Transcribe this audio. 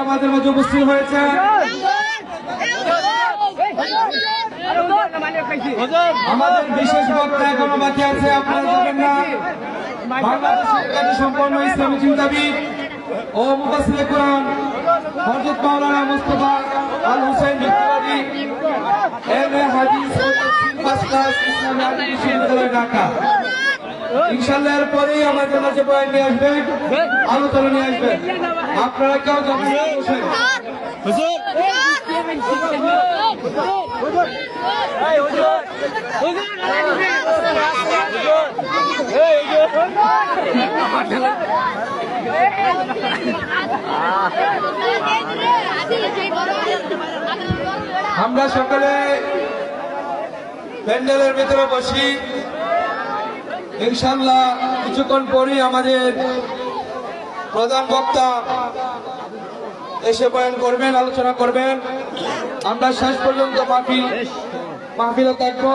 আমাদের মাঝে উপস্থিত হয়েছে। আমাদের বিশেষ বক্তা এখনো বাকি আছে, আপনারা যাবেন না। বাংলাদেশের কাছে সম্পন্ন ইসলামী চিন্তাবিদ ও মুফাসসিরে কুরআন হযরত মাওলানা মুস্তাফা আল হুসাইন যুক্তবাদী এমএ হাদিস ও তাফসীর ফার্স্ট ক্লাস ইসলামী আরবি বিশ্ববিদ্যালয় ঢাকা। ইনশাআল্লাহ এর পরেই আমাদের মাঝে বয়ান নিয়ে আসবেন, আলোচনা নিয়ে আসবেন। আপনারা কেউ যাবেন না, বসেন। আমরা সকলে প্যান্ডেলের ভেতরে বসি। ইনশাআল্লাহ কিছুক্ষণ পরেই আমাদের প্রধান বক্তা এসে বয়ান করবেন, আলোচনা করবেন। আমরা শেষ পর্যন্ত মাহফিলে থাকবো।